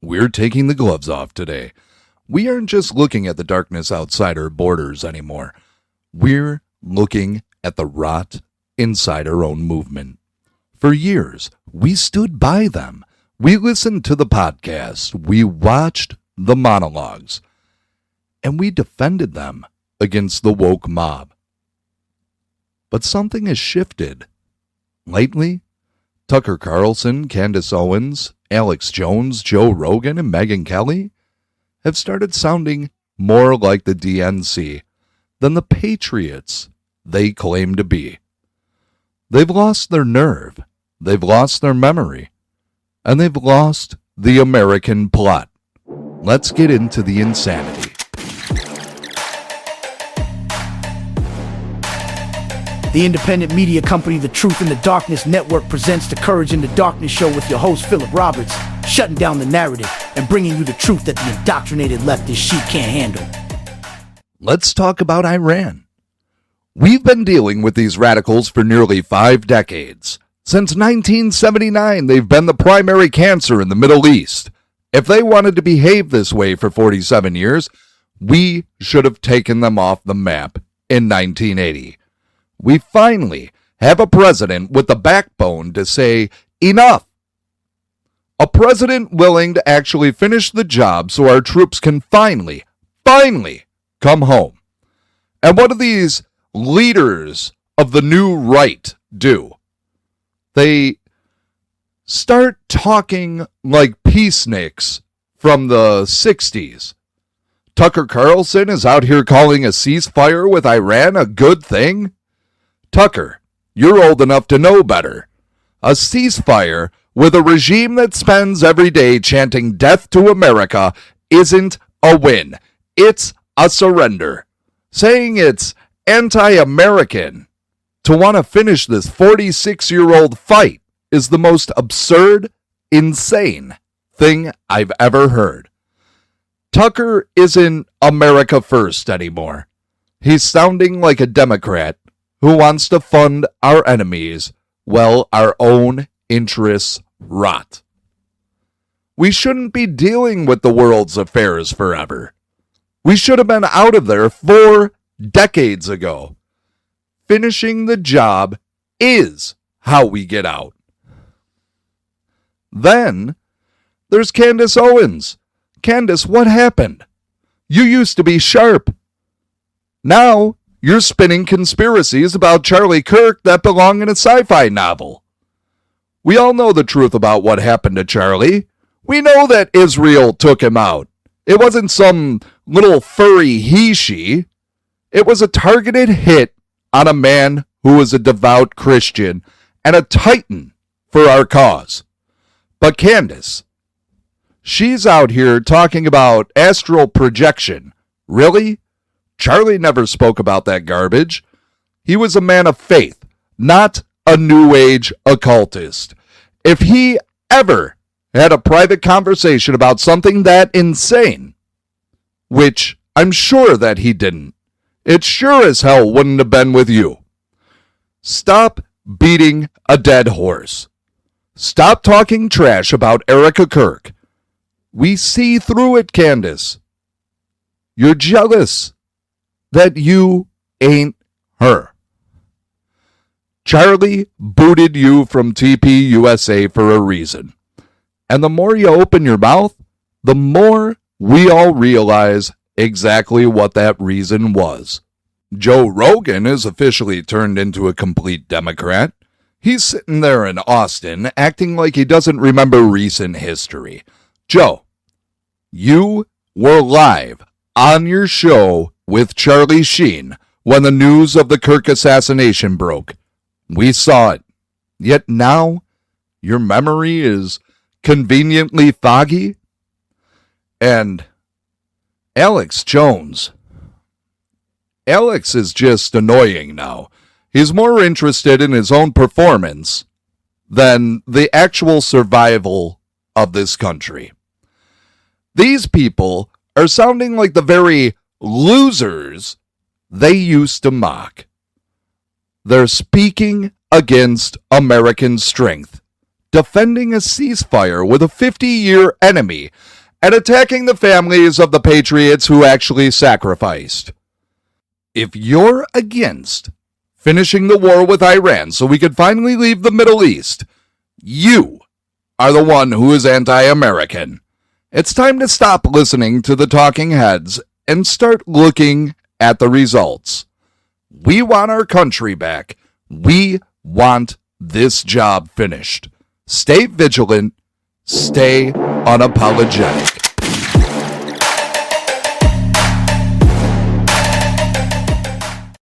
We're taking the gloves off today. We aren't just looking at the darkness outside our borders anymore. We're looking at the rot inside our own movement. For years, we stood by them. We listened to the podcast. We watched the monologues. And we defended them against the woke mob. But something has shifted. Lately, Tucker Carlson, Candace Owens, Alex Jones, Joe Rogan, and Megyn Kelly have started sounding more like the DNC than the patriots they claim to be. They've lost their nerve, they've lost their memory, and they've lost the American plot. Let's get into the insanity. The independent media company The Truth in the Darkness Network presents the Courage in the Darkness show with your host, Philip Roberts, shutting down the narrative and bringing you the truth that the indoctrinated leftist sheep can't handle. Let's talk about Iran. We've been dealing with these radicals for nearly 5 decades. Since 1979, they've been the primary cancer in the Middle East. If they wanted to behave this way for 47 years, we should have taken them off the map in 1980. We finally have a president with the backbone to say, enough. A president willing to actually finish the job so our troops can finally come home. And what do these leaders of the new right do? They start talking like peace-niks from the 60s. Tucker Carlson is out here calling a ceasefire with Iran a good thing? Tucker, you're old enough to know better. A ceasefire with a regime that spends every day chanting death to America isn't a win. It's a surrender. Saying it's anti-American to want to finish this 46-year-old fight is the most absurd, insane thing I've ever heard. Tucker isn't America first anymore. He's sounding like a Democrat who wants to fund our enemies while our own interests rot. We shouldn't be dealing with the world's affairs forever. We should have been out of there 4 decades ago. Finishing the job is how we get out. Then there's Candace Owens. Candace, what happened? You used to be sharp. Now you're spinning conspiracies about Charlie Kirk that belong in a sci-fi novel. We all know the truth about what happened to Charlie. We know that Israel took him out. It wasn't some little furry he-she. It was a targeted hit on a man who was a devout Christian and a titan for our cause. But Candace, she's out here talking about astral projection. Really? Charlie never spoke about that garbage. He was a man of faith, not a New Age occultist. If he ever had a private conversation about something that insane, which I'm sure that he didn't, it sure as hell wouldn't have been with you. Stop beating a dead horse. Stop talking trash about Erica Kirk. We see through it, Candace. You're jealous that you ain't her. Charlie booted you from TPUSA for a reason. And the more you open your mouth, the more we all realize exactly what that reason was. Joe Rogan is officially turned into a complete Democrat. He's sitting there in Austin acting like he doesn't remember recent history. Joe, you were live on your show with Charlie Sheen when the news of the Kirk assassination broke. We saw it. Yet now your memory is conveniently foggy. And Alex Jones. Alex is just annoying now. He's more interested in his own performance than the actual survival of this country. These people are sounding like the very losers they used to mock. They're speaking against American strength, defending a ceasefire with a 50-year enemy, and attacking the families of the patriots who actually sacrificed. If you're against finishing the war with Iran so we could finally leave the Middle East, you are the one who is anti-American. It's time to stop listening to the talking heads and start looking at the results. We want our country back. We want this job finished. Stay vigilant. Stay unapologetic.